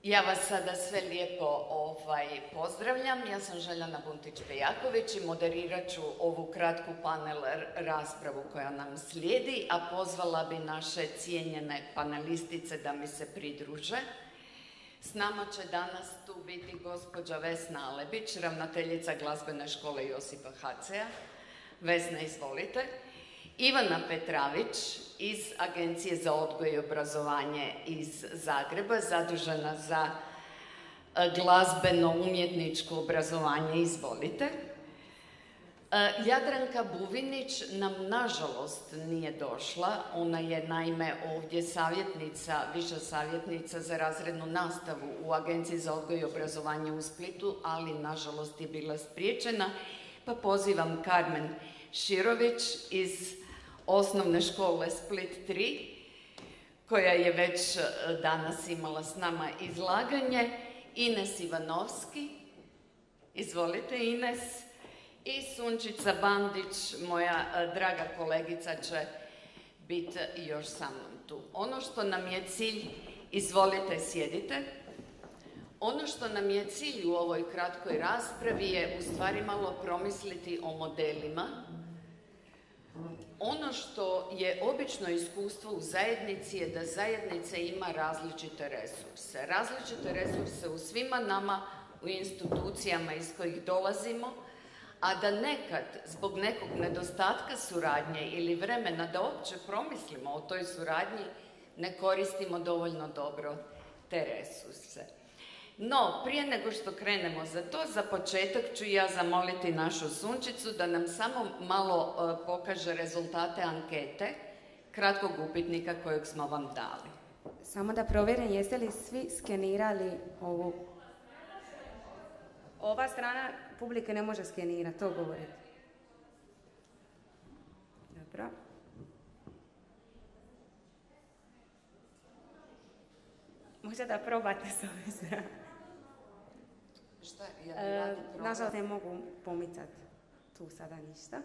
Ja vas sada sve lijepo pozdravljam. Ja sam Željana Buntić-Pejaković i moderirat ću ovu kratku panel raspravu koja nam slijedi, a pozvala bi naše cijenjene panelistice da mi se pridruže. S nama će danas tu biti gospođa Vesna Alebić, ravnateljica Glazbene škole Josipa Hatzea. Vesna, izvolite. Ivana Petravić iz Agencije za odgoj i obrazovanje iz Zagreba, zadužena za glazbeno-umjetničko obrazovanje, izvolite. Jadranka Buvinić nam nažalost nije došla, ona je naime ovdje savjetnica, viša savjetnica za razrednu nastavu u Agenciji za odgoj i obrazovanje u Splitu, ali nažalost je bila spriječena, pa pozivam Karmen Širović iz Osnovne škole Split 3, koja je već danas imala s nama izlaganje, Ines Ivanovski, izvolite Ines, i Sunčica Bandić, moja draga kolegica, će biti još sa mnom tu. Ono što nam je cilj, izvolite sjedite, ono što nam je cilj u ovoj kratkoj raspravi je u stvari malo promisliti o modelima. Ono što je obično iskustvo u zajednici je da zajednica ima različite resurse. Različite resurse u svima nama, u institucijama iz kojih dolazimo, a da nekad zbog nekog nedostatka suradnje ili vremena da uopće promislimo o toj suradnji ne koristimo dovoljno dobro te resurse. No, prije nego što krenemo za to, za početak ću ja zamoliti našu Sunčicu da nam samo malo pokaže rezultate ankete, kratkog upitnika kojeg smo vam dali. Samo da provjerim, jeste li svi skenirali ovu? Ova strana publike ne može skenirati, to govorite. Dobro. Možete da probate s ove strane. Šta? Nažalost ne mogu pomicati tu sada ništa.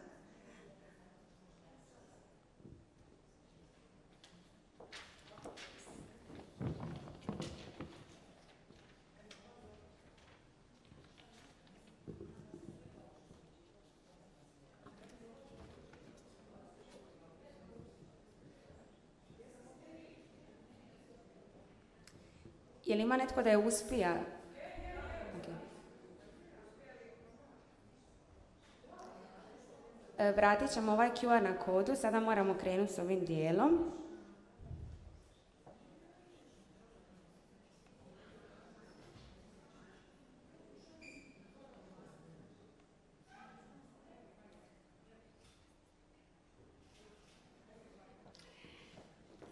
Je li ima netko da je uspija? Vratit ćemo ovaj QR na kodu, sada moramo krenuti s ovim dijelom.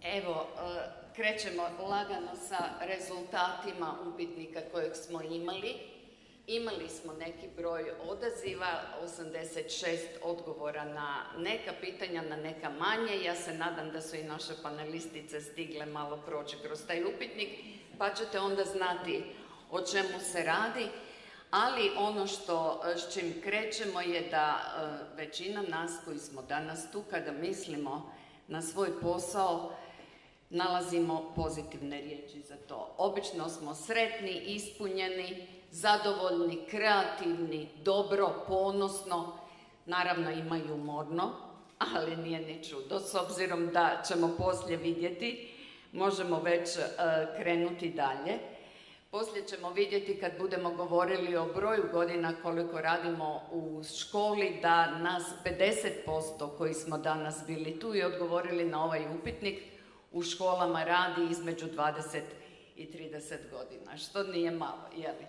Evo, krećemo lagano sa rezultatima upitnika kojeg smo imali. Imali smo neki broj odaziva, 86 odgovora na neka pitanja, na neka manje. Ja se nadam da su i naše panelistice stigle malo proći kroz taj upitnik, pa ćete onda znati o čemu se radi. Ali ono s čim krećemo je da većina nas koji smo danas tu, kada mislimo na svoj posao, nalazimo pozitivne riječi za to. Obično smo sretni, ispunjeni, zadovoljni, kreativni, dobro, ponosno, naravno ima i umorno, ali nije ni čudo, s obzirom da ćemo poslije vidjeti, možemo već krenuti dalje. Poslije ćemo vidjeti kad budemo govorili o broju godina koliko radimo u školi, da nas 50% koji smo danas bili tu i odgovorili na ovaj upitnik u školama radi između 20 i 30 godina, što nije malo, jeli?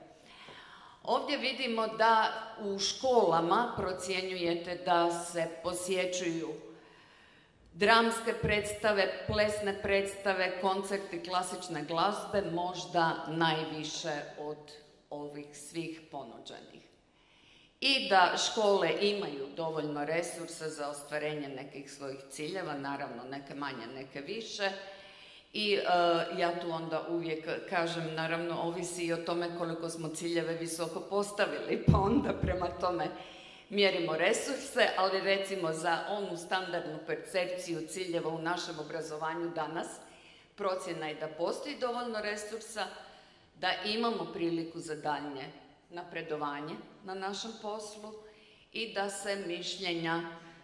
Ovdje vidimo da u školama procjenjujete da se posjećuju dramske predstave, plesne predstave, koncerti klasične glazbe, možda najviše od ovih svih ponuđenih. I da škole imaju dovoljno resursa za ostvarenje nekih svojih ciljeva, naravno neke manje, neke više. I ja tu onda uvijek kažem, naravno ovisi i o tome koliko smo ciljeve visoko postavili, pa onda prema tome mjerimo resurse, ali recimo za onu standardnu percepciju ciljeva u našem obrazovanju danas, procjena je da postoji dovoljno resursa, da imamo priliku za daljnje napredovanje na našem poslu i da se mišljenja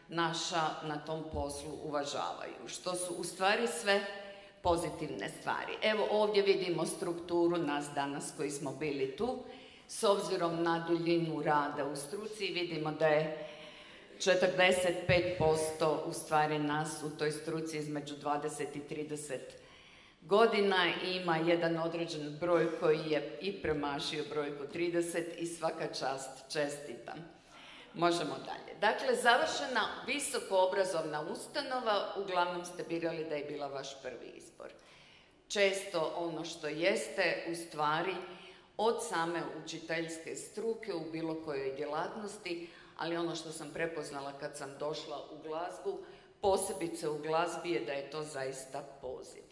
naša na tom poslu uvažavaju, što su u stvari sve pozitivne stvari. Evo ovdje vidimo strukturu nas danas koji smo bili tu. S obzirom na duljinu rada u struci vidimo da je 45% u stvari nas u toj struci između 20 i 30 godina i ima jedan određen broj koji je i premašio brojku 30 i svaka čast, čestitam. Možemo dalje. Dakle, završena visokoobrazovna ustanova, uglavnom ste birali da je bila vaš prvi izbor. Često ono što jeste u stvari od same učiteljske struke u bilo kojoj djelatnosti, ali ono što sam prepoznala kad sam došla u glazbu, posebice u glazbi, je da je to zaista poziv.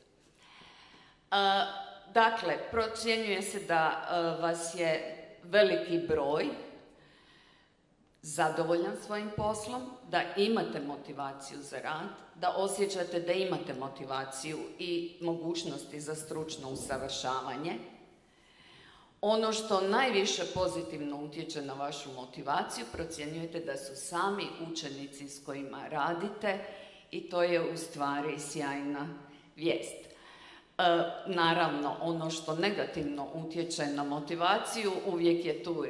Dakle, procjenjuje se da vas je veliki broj zadovoljan svojim poslom, da imate motivaciju za rad, da osjećate da imate motivaciju i mogućnosti za stručno usavršavanje. Ono što najviše pozitivno utječe na vašu motivaciju, procjenjujete da su sami učenici s kojima radite i to je u stvari sjajna vijest. Naravno, ono što negativno utječe na motivaciju uvijek je tu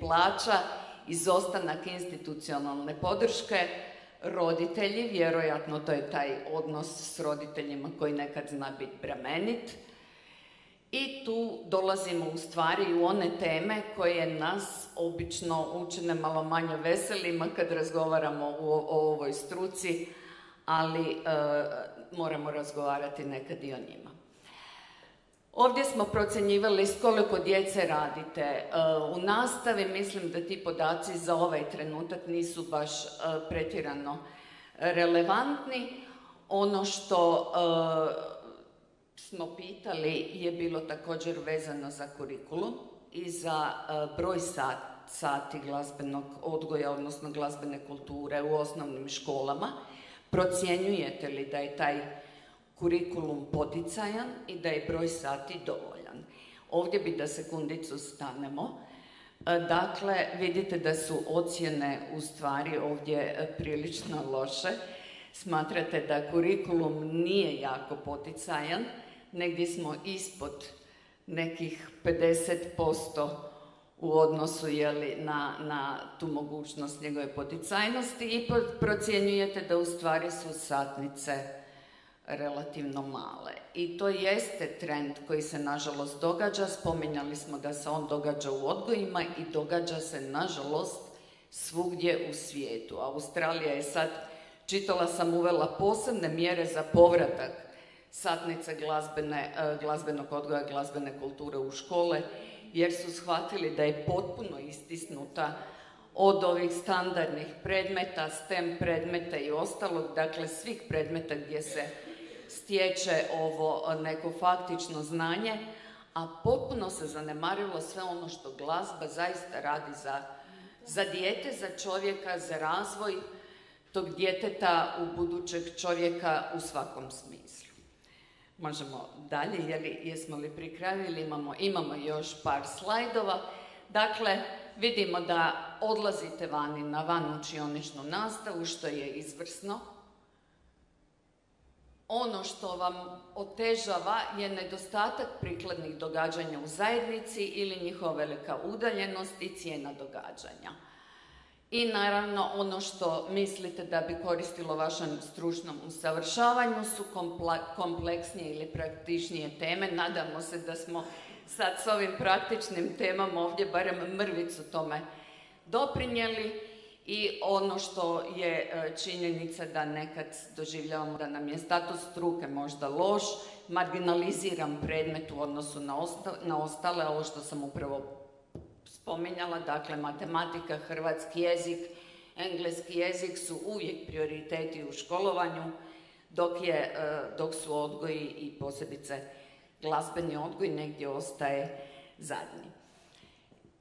plaća, izostanak institucionalne podrške, roditelji, vjerojatno to je taj odnos s roditeljima koji nekad zna biti bremenit. I tu dolazimo u stvari u one teme koje nas obično učine malo manje veselima kad razgovaramo o ovoj struci, ali moramo razgovarati nekad i o njima. Ovdje smo procjenjivali s koliko djece radite u nastavi. Mislim da ti podaci za ovaj trenutak nisu baš pretjerano relevantni. Ono što smo pitali je bilo također vezano za kurikulum i za broj sati glazbenog odgoja, odnosno glazbene kulture u osnovnim školama. Procjenjujete li da je taj kurikulum poticajan i da je broj sati dovoljan? Ovdje bi da sekundicu stanemo. Dakle, vidite da su ocjene u stvari ovdje prilično loše. Smatrate da kurikulum nije jako poticajan, negdje smo ispod nekih 50% u odnosu na tu mogućnost njegove poticajnosti i procjenjujete da u stvari su satnice relativno male. I to jeste trend koji se nažalost događa. Spominjali smo da se on događa u odgojima i događa se nažalost svugdje u svijetu. Australija je sad, čitala sam, uvela posebne mjere za povratak satnice glazbenog odgoja, glazbene kulture u škole, jer su shvatili da je potpuno istisnuta od ovih standardnih predmeta, STEM predmeta i ostalog, dakle svih predmeta gdje se stječe ovo neko faktično znanje, a potpuno se zanemarilo sve ono što glazba zaista radi za dijete, za čovjeka, za razvoj tog djeteta u budućeg čovjeka u svakom smislu. Možemo dalje, jesmo li pri kraju ili imamo još par slajdova. Dakle, vidimo da odlazite vani na vanučioničnu nastavu, što je izvrsno. Ono što vam otežava je nedostatak prikladnih događanja u zajednici ili njihova velika udaljenost i cijena događanja. I naravno, ono što mislite da bi koristilo vašem stručnom usavršavanju su kompleksnije ili praktičnije teme. Nadamo se da smo sad s ovim praktičnim temama ovdje barem mrvicu tome doprinijeli. I ono što je činjenica da nekad doživljavamo da nam je status struke možda loš, marginaliziran predmet u odnosu na ostale, ovo što sam upravo spominjala, dakle matematika, hrvatski jezik, engleski jezik su uvijek prioriteti u školovanju, dok su odgoji i posebice glazbeni odgoj negdje ostaje zadnji.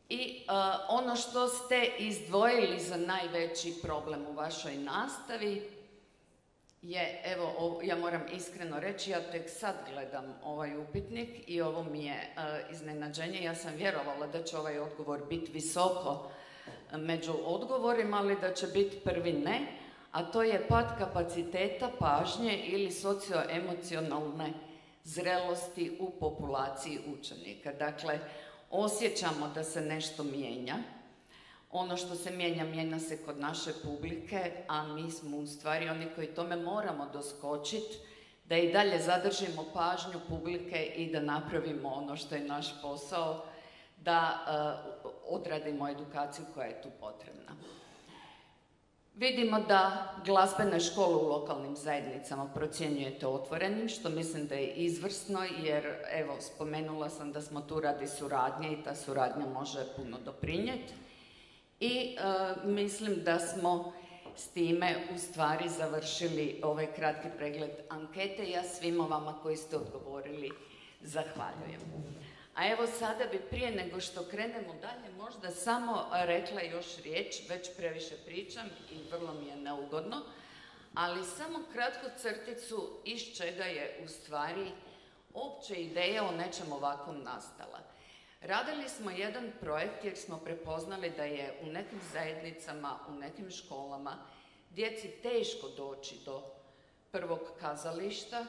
I ono što ste izdvojili za najveći problem u vašoj nastavi ja moram iskreno reći, ja tek sad gledam ovaj upitnik i ovo mi je iznenađenje. Ja sam vjerovala da će ovaj odgovor biti visoko među odgovorima, ali da će biti prvi ne, a to je pad kapaciteta pažnje ili socioemocionalne zrelosti u populaciji učenika. Dakle, osjećamo da se nešto mijenja. Ono što se mijenja se kod naše publike, a mi smo u stvari oni koji tome moramo doskočiti, da i dalje zadržimo pažnju publike i da napravimo ono što je naš posao, da odradimo edukaciju koja je tu potrebna. Vidimo da glazbene škole u lokalnim zajednicama procjenjujete otvorenim, što mislim da je izvrsno, jer evo, spomenula sam da smo tu radi suradnje i ta suradnja može puno doprinijeti. I mislim da smo s time u stvari završili ovaj kratki pregled ankete. Ja svima vama koji ste odgovorili zahvaljujem. A evo sada bi prije nego što krenemo dalje možda samo rekla još riječ, već previše pričam i vrlo mi je neugodno, ali samo kratku crticu iz čega je u stvari opća ideja o nečem ovakvom nastala. Radili smo jedan projekt jer smo prepoznali da je u nekim zajednicama, u nekim školama djeci teško doći do prvog kazališta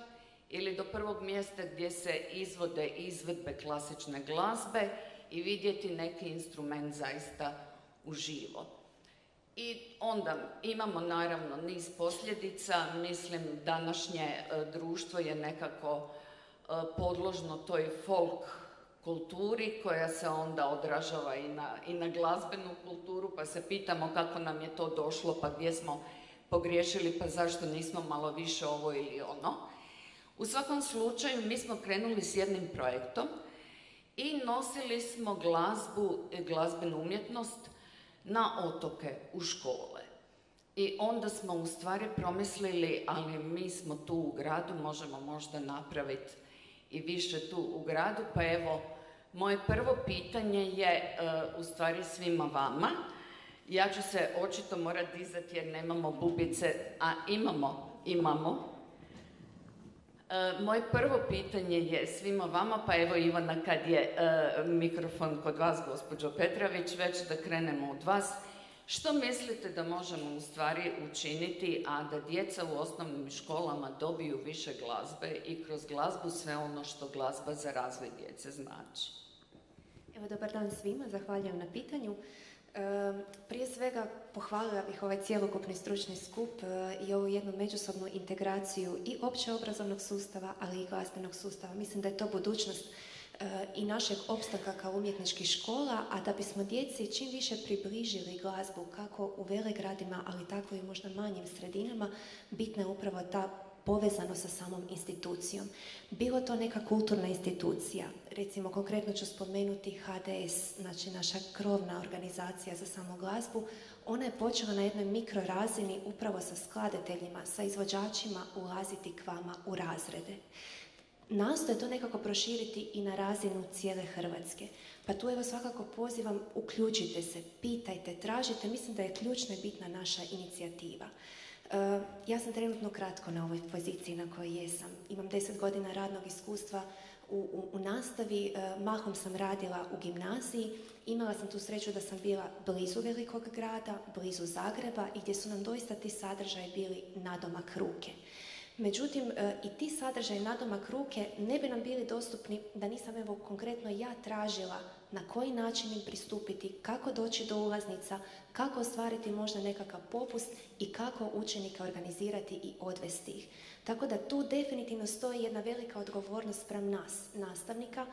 ili do prvog mjesta gdje se izvode izvedbe klasične glazbe i vidjeti neki instrument zaista uživo. I onda imamo naravno niz posljedica, mislim današnje društvo je nekako podložno toj folk kulturi koja se onda odražava i na glazbenu kulturu, pa se pitamo kako nam je to došlo, pa gdje smo pogriješili, pa zašto nismo malo više ovo ili ono. U svakom slučaju mi smo krenuli s jednim projektom i nosili smo glazbenu umjetnost na otoke, u škole. I onda smo u stvari promislili, ali mi smo tu u gradu, možemo možda napraviti i više tu u gradu, pa evo, moje prvo pitanje je u stvari svima vama. Ja ću se očito morati dizati jer nemamo bubice, a imamo. Moje prvo pitanje je svima vama, pa evo Ivana, kad je mikrofon kod vas, gospođo Petrović, već da krenemo od vas. Što mislite da možemo u stvari učiniti, a da djeca u osnovnim školama dobiju više glazbe i kroz glazbu sve ono što glazba za razvoj djece znači? Evo, dobar dan svima, zahvaljujem na pitanju. Prije svega pohvalila bih ovaj cjelokupni stručni skup i ovu jednu međusobnu integraciju i općeobrazovnog sustava, ali i glazbenog sustava. Mislim da je to budućnost i našeg opstanka kao umjetničkih škola, a da bismo djeci čim više približili glazbu kako u velegradima, ali tako i možda manjim sredinama, bitna je upravo ta povezano sa samom institucijom. Bilo to neka kulturna institucija, recimo konkretno ću spomenuti HDS, znači naša krovna organizacija za samu glazbu, ona je počela na jednoj mikrorazini upravo sa skladateljima, sa izvođačima ulaziti k vama u razrede. Nastoje to nekako proširiti i na razinu cijele Hrvatske. Pa tu evo svakako pozivam, uključite se, pitajte, tražite, mislim da je ključna i bitna naša inicijativa. Ja sam trenutno kratko na ovoj poziciji na kojoj jesam. Imam 10 godina radnog iskustva u nastavi, mahom sam radila u gimnaziji, imala sam tu sreću da sam bila blizu velikog grada, blizu Zagreba i gdje su nam doista ti sadržaji bili nadomak ruke. Međutim, i ti sadržaji nadomak ruke ne bi nam bili dostupni da nisam evo konkretno ja tražila na koji način im pristupiti, kako doći do ulaznica, kako ostvariti možda nekakav popust i kako učenika organizirati i odvesti ih. Tako da tu definitivno stoji jedna velika odgovornost spram nas, nastavnika,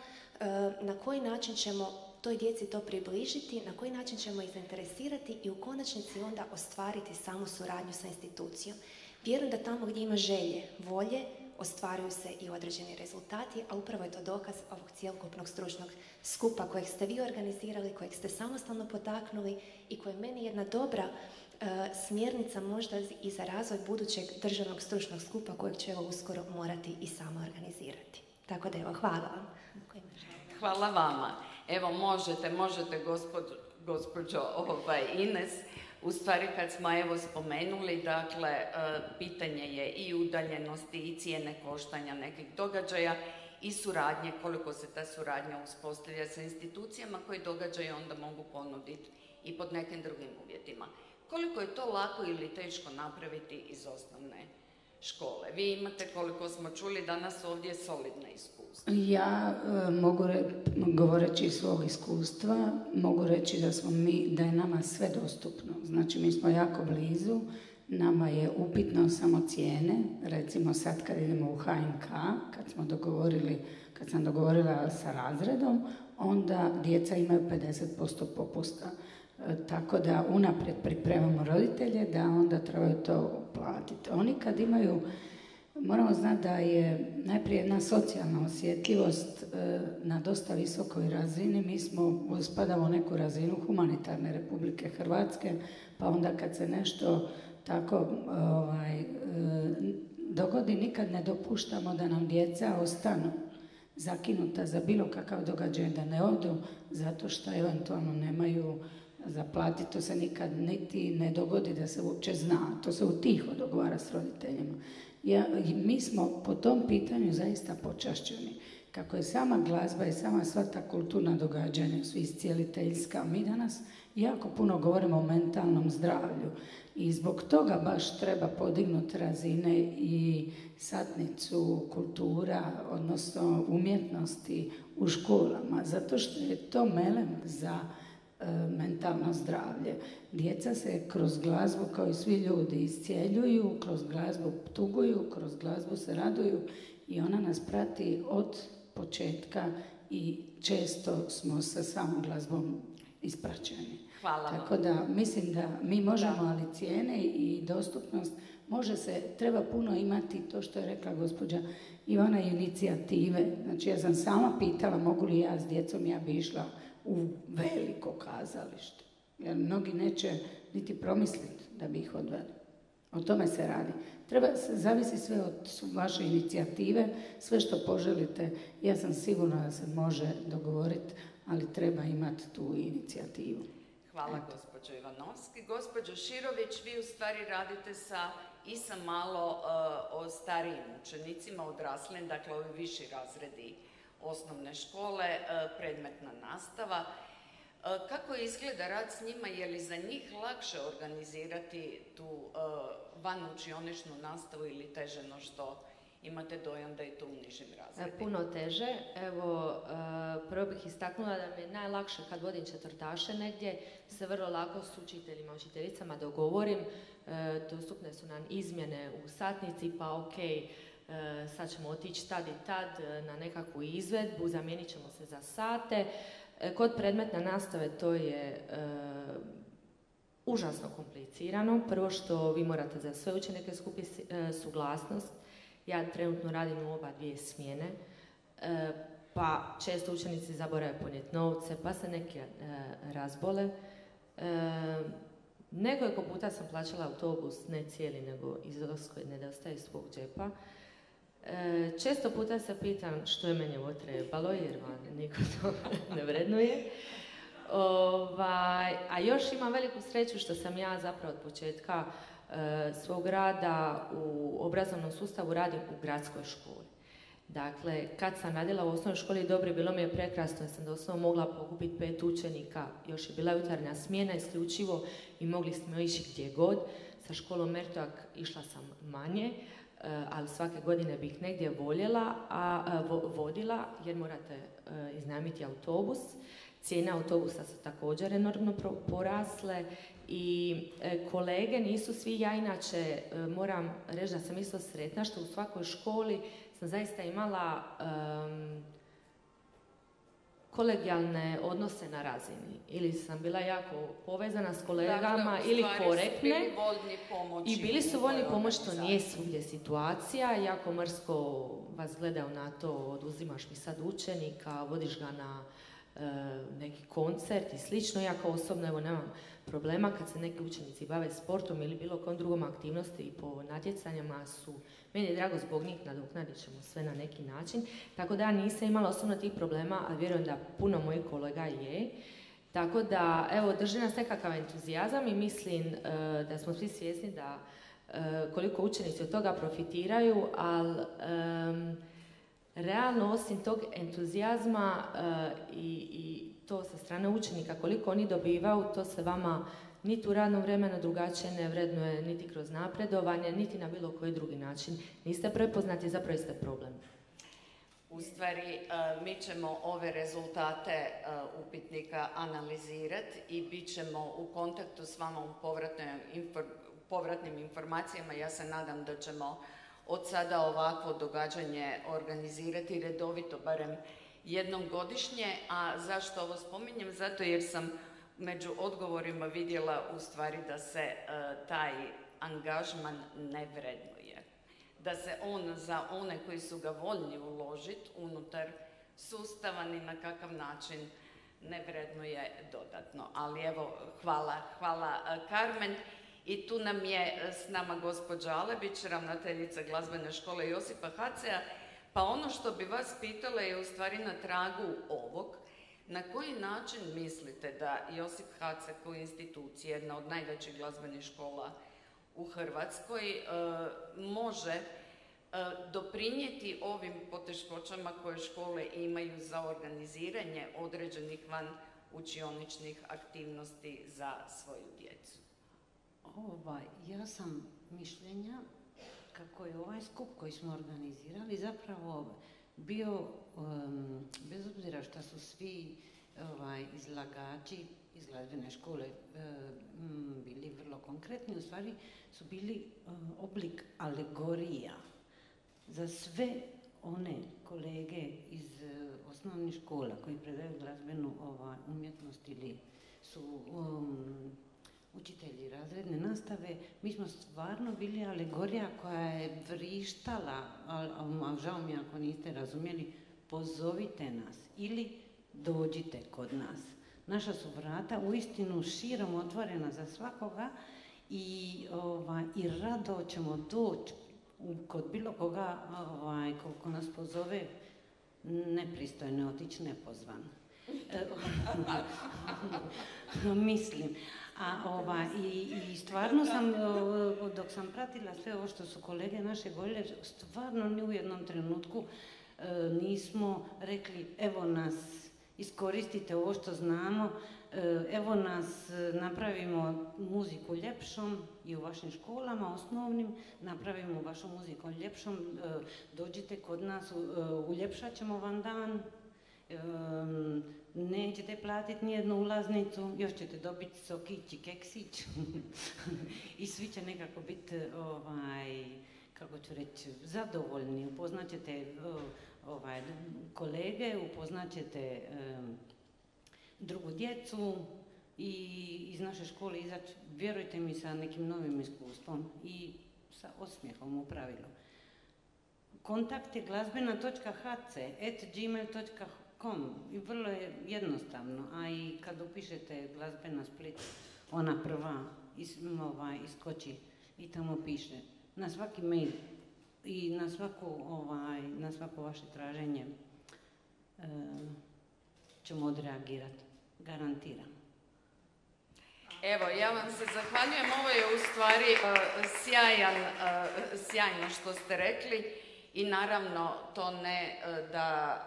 na koji način ćemo toj djeci to približiti, na koji način ćemo ih zainteresirati i u konačnici onda ostvariti samu suradnju sa institucijom. Vjerujem da tamo gdje ima želje, volje, ostvaruju se i određeni rezultati, a upravo je to dokaz ovog cjelokupnog stručnog skupa kojeg ste vi organizirali, kojeg ste samostalno potaknuli i koji je meni jedna dobra smjernica možda i za razvoj budućeg državnog stručnog skupa kojeg će evo uskoro morati i sama organizirati. Tako da evo, hvala vam. Hvala vama. Evo možete gospođo Ines, U stvari kad smo evo spomenuli, dakle, pitanje je i udaljenosti i cijene koštanja nekih događaja i suradnje, koliko se ta suradnja uspostavlja sa institucijama koji događaje onda mogu ponuditi i pod nekim drugim uvjetima. Koliko je to lako ili teško napraviti iz osnovne škole? Vi imate, koliko smo čuli danas ovdje, solidna iskustva. Ja mogu govoreći iz svog iskustva, mogu reći da je nama sve dostupno. Znači, mi smo jako blizu, nama je upitno samo cijene. Recimo sad kad idemo u HNK, kad sam dogovorila sa razredom, onda djeca imaju 50% popusta. Tako da unaprijed pripremamo roditelje da onda trebaju to platiti. Oni kad imaju, moramo znati da je najprije jedna socijalna osjetljivost na dosta visokoj razini. Mi spadamo u neku razinu humanitarne Republike Hrvatske, pa onda kad se nešto tako dogodi, nikad ne dopuštamo da nam djeca ostanu zakinuta za bilo kakav događaj, da ne odu zato što eventualno nemaju za platiti. To se nikad niti ne dogodi da se uopće zna. To se utiho dogovara s roditeljima. Mi smo po tom pitanju zaista počašćeni. Kako je sama glazba i sama sva ta kulturna događanja su iscijeliteljska, mi danas jako puno govorimo o mentalnom zdravlju i zbog toga baš treba podignuti razine i satnicu kultura, odnosno umjetnosti u školama, zato što je to melem za mentalno zdravlje. Djeca se kroz glazbu, kao i svi ljudi, iscijeljuju, kroz glazbu tuguju, kroz glazbu se raduju i ona nas prati od početka i često smo sa samom glazbom ispraćeni. Hvala vam. Tako da mislim da mi možemo, ali cijene i dostupnost treba puno imati, to što je rekla gospođa Ivana, inicijative. Znači ja sam sama pitala mogu li ja s djecom, ja bi išla u veliko kazalište. Jer mnogi neće niti promisliti da bi ih odveli. O tome se radi. Zavisi sve od vaše inicijative, sve što poželite. Ja sam sigurna da se može dogovoriti, ali treba imati tu inicijativu. Hvala gospođo Ivanovski. Gospođo Širović, vi u stvari radite i sa malo o starijim učenicima, odraslim, dakle ovi viši razredi osnovne škole, predmetna nastava. Kako izgleda rad s njima? Je li za njih lakše organizirati tu vanučioničnu nastavu ili teže no što imate dojam da je to u nižim razredima? Puno teže. Evo, prvo bih istaknula da mi je najlakše kad vodim četvrtaše negdje, se vrlo lako s učiteljima, učiteljicama dogovorim. Dostupne su nam izmjene u satnici, pa ok, sad ćemo otići tad i tad na nekakvu izvedbu, zamijenit ćemo se za sate. Kod predmetne nastave to je užasno komplicirano. Prvo što vi morate za sve učenike skupiti suglasnost. Ja trenutno radim u oba dvije smjene, pa često učenici zaborave ponijeti novce, pa se neki razbole. Nekoliko puta sam plaćala autobus, ne cijeli, nego iznos koji nedostaje iz svog džepa. Često puta se pitam što je meni ovo trebalo, jer vam niko to ne vrednuje. A još imam veliku sreću što sam ja zapravo od početka svog rada u obrazovnom sustavu radim u gradskoj školi. Dakle, kad sam radila u osnovnoj školi Dobri, bilo mi je prekrasno jer sam doslovno mogla pokupiti 5 učenika, još je bila jutarnja smjena isključivo i mogli smo ići gdje god. Sa školom Mertoak išla sam manje, ali svake godine bih negdje vodila jer morate iznajmiti autobus. Cijene autobusa su također enormno porasle i kolege nisu svi, ja inače moram reći da sam isto sretna što u svakoj školi sam zaista imala kolegijalne odnose na razini. Ili sam bila jako povezana s kolegama, dakle, ili korektne. I bili su voljni pomoći, to nije svugdje situacija. Jako mrsko vas gledaju na to, oduzimaš mi sad učenika, vodiš ga na neki koncert i slično. Ja kao osobno evo nemam problema kad se neki učenici bave sportom ili bilo kojom drugom aktivnosti i po natjecanjima su, meni je drago zbog njih, nadoknadit ćemo sve na neki način. Tako da ja nisam imala osobno tih problema, a vjerujem da puno mojih kolega je. Tako da, evo, drži nas nekakav entuzijazam i mislim da smo svi svjesni da koliko učenici od toga profitiraju, ali realno osim tog entuzijazma i to sa strane učenika koliko oni dobivaju, to se vama niti u radnom vremenu drugačije ne vrednuje, niti kroz napredovanje, niti na bilo koji drugi način. Niste prepoznati, zapravo ste problem. U stvari, mi ćemo ove rezultate upitnika analizirati i bit ćemo u kontaktu s vama u povratnim informacijama. Ja se nadam da ćemo od sada ovakvo događanje organizirati redovito, barem jednom godišnje. A zašto ovo spominjem? Zato jer sam među odgovorima vidjela u stvari da se taj angažman ne vrednuje. Da se on za one koji su ga voljni uložiti unutar sustava ni na kakav način ne vrednuje dodatno. Ali evo, hvala Karmen. I tu nam je s nama gospođa Alebić, ravnateljica glazbene škole Josipa Hacea. Pa ono što bi vas pitala je u stvari na tragu ovog. Na koji način mislite da Josip Hace kao institucija, jedna od najvećih glazbenih škola u Hrvatskoj, može doprinijeti ovim poteškoćama koje škole imaju za organiziranje određenih van učioničnih aktivnosti za svoju djecu? Ja sam mišljenja kako je ovaj skup koji smo organizirali zapravo bio, bez obzira što su svi izlagači iz glazbene škole bili vrlo konkretni, u stvari su bili oblik alegorija za sve one kolege iz osnovnih škola koji predaju glazbenu umjetnost ili su učitelji razredne nastave. Mi smo stvarno bili alegorija koja je vrištala, a žao mi ako niste razumjeli, pozovite nas ili dođite kod nas. Naša su vrata uistinu širom otvorena za svakoga i rado ćemo doći kod bilo koga ko nas pozove, nepristojno otići nepozvan. Mislim. I stvarno sam, dok sam pratila sve ovo što su kolege naše govorile, stvarno ni u jednom trenutku nismo rekli evo nas, iskoristite ovo što znamo, evo nas, napravimo muziku ljepšom i u vašim školama osnovnim, napravimo vašu muziku ljepšom, dođite kod nas, uljepšat ćemo vam dan, nećete platiti nijednu ulaznicu, još ćete dobiti sokić i keksić i svi će nekako biti, kako ću reći, zadovoljni. Upoznaćete kolege, upoznaćete drugu djecu i iz naše škole izaći, vjerujte mi, sa nekim novim iskustvom i sa osmijehom u pravilu. Kontakt je glazbena.hace@gmail.com i vrlo je jednostavno, a i kad upišete glazbena Split, ona prva iskoči i tamo piše. Na svaki mail i na svako vaše traženje ćemo odreagirati, garantiram. Evo, ja vam se zahvaljujem, ovo je u stvari sjajno što ste rekli i naravno to ne da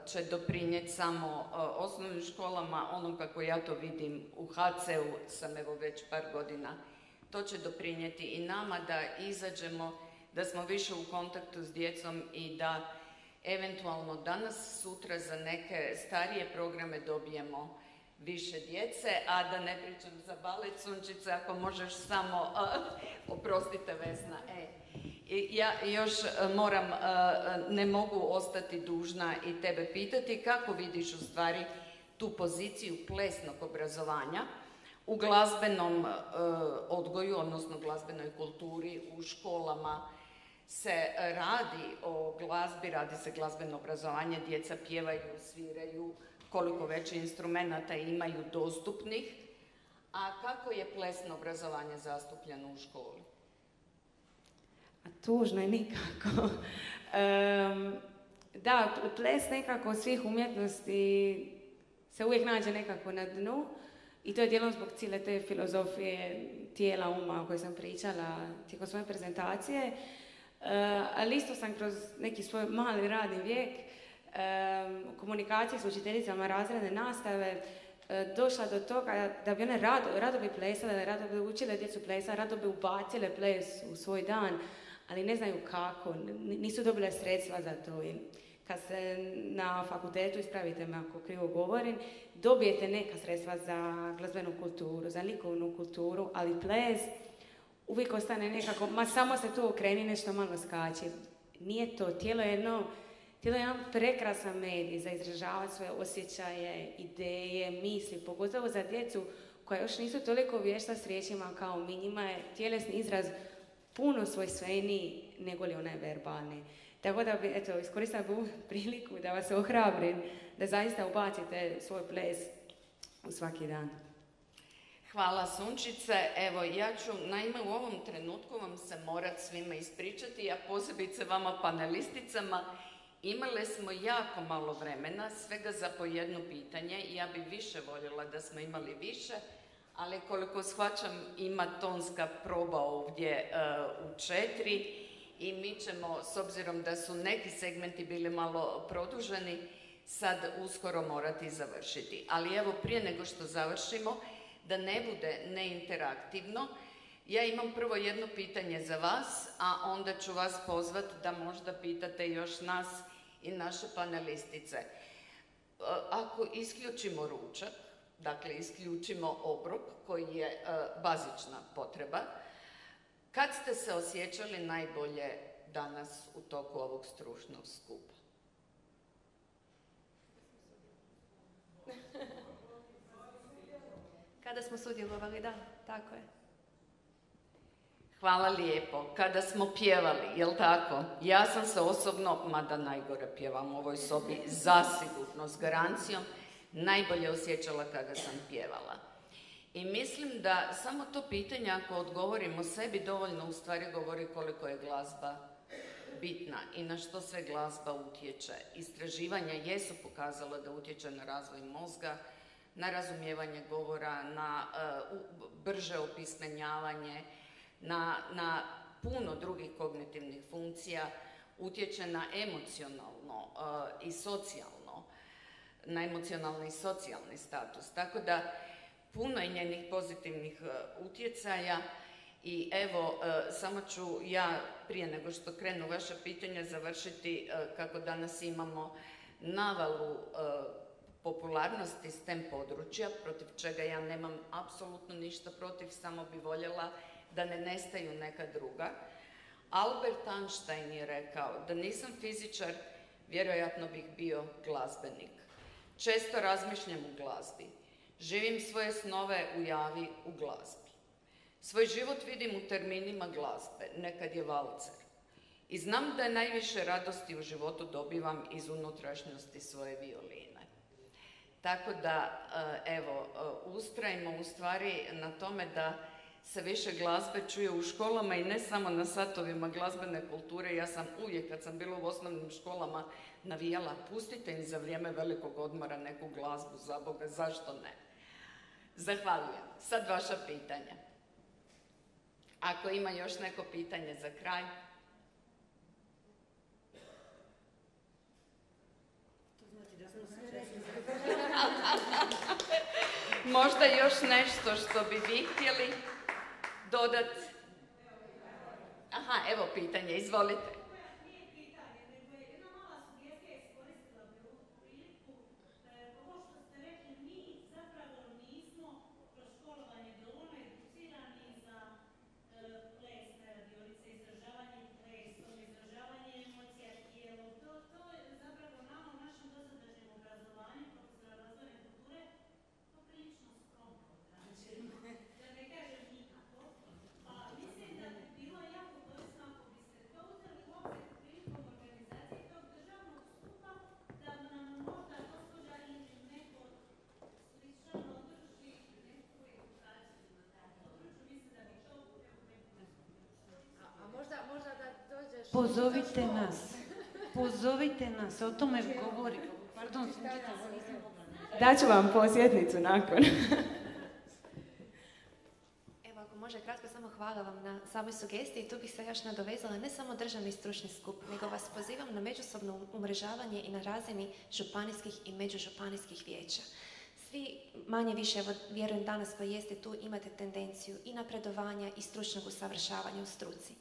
će doprinijeti samo osnovnim školama, ono kako ja to vidim u HC-u sam evo već par godina, to će doprinijeti i nama da izađemo, da smo više u kontaktu s djecom i da eventualno danas, sutra za neke starije programe dobijemo više djece, a da ne pričam za balet Sunčice, ako možeš samo, oprostite Vesna, ja još moram, ne mogu ostati dužna i tebe pitati kako vidiš u stvari tu poziciju plesnog obrazovanja u glazbenom odgoju, odnosno glazbenoj kulturi u školama se radi o glazbi, radi se glazbeno obrazovanje, djeca pjevaju, sviraju, koliko već instrumenata imaju dostupnih, a kako je plesno obrazovanje zastupljeno u školi? Tužno je nikako. Da, ples nekako svih umjetnosti se uvijek nađe nekako na dnu i to je dijelom zbog cijele te filozofije tijela, uma o kojoj sam pričala tijekom svoje prezentacije. Ali isto sam kroz neki svoj mali radni vijek u komunikaciji s učiteljicama razredne nastave došla do toga da bi one rado bi plesale, rado bi učile djecu plesa, rado bi ubacile ples u svoj dan, ali ne znaju kako, nisu dobile sredstva za to. I kad ste na fakultetu, ispravite me ako krivo govorim, dobijete neka sredstva za glazbenu kulturu, za likovnu kulturu, ali ples uvijek ostane nekako, samo se tu okreni, nešto malo skače. Nije to, tijelo je jedan prekrasan medij za izražavati svoje osjećaje, ideje, misli, pogotovo za djecu koja još nisu toliko vješta s riječima kao mi. Njima je tjelesni izraz puno svojstveniji nego li onaj verbalni. Tako da bi, eto, iskoristila bi ovu priliku da vas ohrabrim da zaista ubacite svoj ples u svaki dan. Hvala Sunčice. Evo, ja ću, naime, u ovom trenutku vam se morat svima ispričati, a posebice vama panelisticama. Imale smo jako malo vremena, svega za po jedno pitanje i ja bi više voljela da smo imali više, ali koliko shvaćam ima tonska proba ovdje u 4 i mi ćemo, s obzirom da su neki segmenti bili malo produženi, sad uskoro morati završiti. Ali evo, prije nego što završimo, da ne bude neinteraktivno, ja imam prvo jedno pitanje za vas, a onda ću vas pozvati da možda pitate još nas i naše panelistice. Ako isključimo ručak, dakle isključimo obrok koji je bazična potreba, kad ste se osjećali najbolje danas u toku ovog stručnog skupa? Kada smo sudjelovali, da, tako je. Hvala lijepo. Kada smo pjevali, jel tako? Ja sam se osobno, mada najgore pjevam u ovoj sobi, zasigurno, s garancijom, najbolje osjećala kada sam pjevala. I mislim da samo to pitanje, ako odgovorimo sebi, dovoljno u stvari govori koliko je glazba bitna i na što sve glazba utječe. Istraživanja jesu pokazala da utječe na razvoj mozga, na razumijevanje govora, na brže opismenjavanje, na puno drugih kognitivnih funkcija, utječe na emocionalno i socijalno, na emocionalni i socijalni status. Tako da puno je njenih pozitivnih utjecaja i evo, samo ću ja, prije nego što krenu vaše pitanja, završiti kako danas imamo navalu popularnosti STEM područja, protiv čega ja nemam apsolutno ništa protiv, samo bi voljela da ne nestaju neka druga. Albert Einstein je rekao da nisam fizičar, vjerojatno bih bio glazbenik. Često razmišljam u glazbi. Živim svoje snove u javi u glazbi. Svoj život vidim u terminima glazbe, nekad je valcer. I znam da je najviše radosti u životu dobivam iz unutrašnjosti svoje violine. Tako da, evo, ustrajmo u stvari na tome da se više glazbe čuje u školama i ne samo na satovima glazbene kulture. Ja sam uvijek, kad sam bila u osnovnim školama, navijala, pustite im za vrijeme velikog odmora neku glazbu, za Boga, zašto ne? Zahvaljujem. Sad vaša pitanja. Ako ima još neko pitanje za kraj. Možda još nešto što bi vi htjeli dodati? Aha, evo pitanje, izvolite. Pozovite nas, o tome govorimo. Pardon, Daću vam posjetnicu nakon. Evo, ako može kratko, samo hvala vam na samoj sugestiji. Tu bih se još nadovezala ne samo državni stručni skup, nego vas pozivam na međusobno umrežavanje i na razini županijskih i međužupanijskih vijeća. Svi manje više, evo, vjerujem danas koji jeste tu, imate tendenciju i napredovanja i stručnog usavršavanja u struci.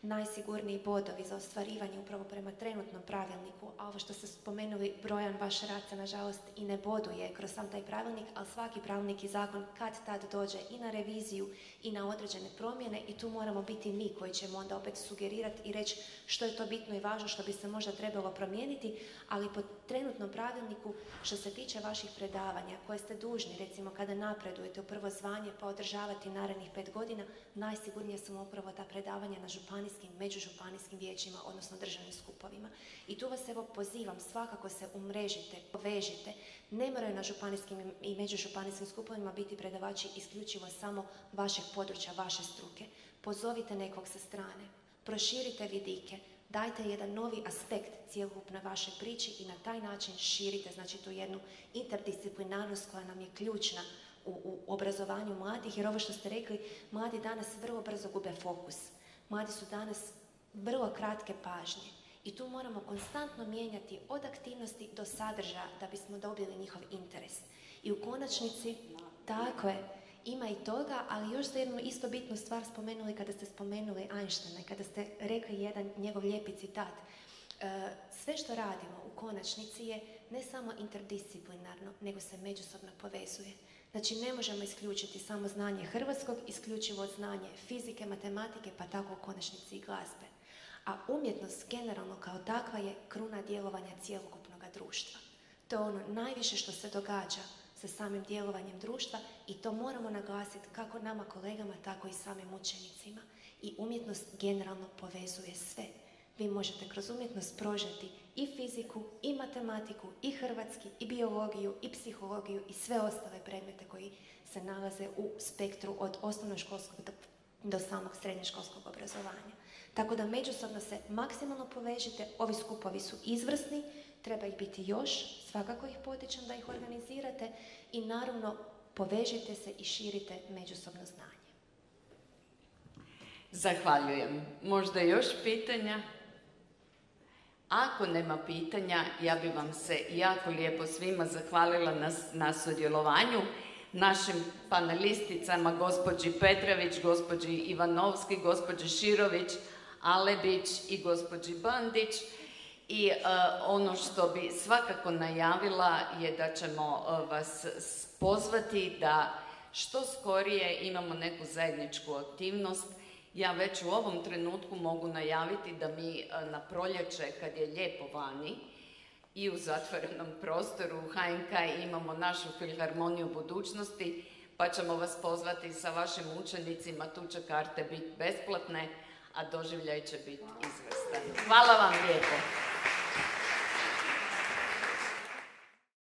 Najsigurniji bodovi za ostvarivanje upravo prema trenutnom pravilniku, a ovo što ste spomenuli, brojan vaš rad se nažalost i ne boduje kroz sam taj pravilnik, ali svaki pravilnik i zakon kad tad dođe i na reviziju i na određene promjene i tu moramo biti mi koji ćemo onda opet sugerirati i reći što je to bitno i važno, što bi se možda trebalo promijeniti, ali po trenutnom pravilniku što se tiče vaših predavanja koje ste dužni, recimo kada napredujete u prvo zvanje pa održavati narednih 5 godina, najsigurnije su upravo ta predavanja na županijskim, međužupanijskim vijećima, odnosno državnim skupovima. I tu vas evo pozivam, svakako se umrežite, povežite. Ne moraju na županijskim i međužupanijskim skupovima biti predavači isključivo samo vašeg područja, vaše struke. Pozovite nekog sa strane, proširite vidike, dajte jedan novi aspekt cjelokupne vašoj priči i na taj način širite, znači, tu jednu interdisciplinarnost koja nam je ključna u obrazovanju mladih, jer ovo što ste rekli, mladi danas vrlo brzo gube fokus. Mladi su danas vrlo kratke pažnje i tu moramo konstantno mijenjati od aktivnosti do sadržaja da bismo dobili njihov interes. I u konačnici, tako je, ima i toga, ali još ste jednu isto bitnu stvar spomenuli kada ste spomenuli Einsteina i kada ste rekli jedan njegov lijepi citat. Sve što radimo u konačnici je ne samo interdisciplinarno, nego se međusobno povezuje. Znači, ne možemo isključiti samo znanje hrvatskog, isključivo znanje fizike, matematike, pa tako u konačnici i glazbe. A umjetnost generalno kao takva je kruna djelovanja cjelokupnog društva. To je ono najviše što se događa sa samim djelovanjem društva i to moramo naglasiti kako nama kolegama, tako i samim učenicima. I umjetnost generalno povezuje sve. Vi možete kroz umjetnost prožeti i fiziku, i matematiku, i hrvatski, i biologiju, i psihologiju i sve ostale predmete koji se nalaze u spektru od osnovnoškolskog do samog srednjoškolskog obrazovanja. Tako da međusobno se maksimalno povežite, ovi skupovi su izvrsni, treba ih biti još, svakako ih potičem da ih organizirate i naravno povežite se i širite međusobno znanje. Zahvaljujem. Možda još pitanja? Ako nema pitanja, ja bi vam se jako lijepo svima zahvalila na sudjelovanju, našim panelisticama, gospođi Petrović, gospođi Ivanovski, gospođi Širović, Alebić i gospođi Bandić. I ono što bi svakako najavila je da ćemo vas pozvati da što skorije imamo neku zajedničku aktivnost. Ja već u ovom trenutku mogu najaviti da mi na proljeće, kad je lijepo vani i u zatvorenom prostoru u HNK imamo našu filharmoniju budućnosti, pa ćemo vas pozvati sa vašim učenicima, tu će karte biti besplatne, a doživljaj će biti izvrstan. Hvala vam lijepo.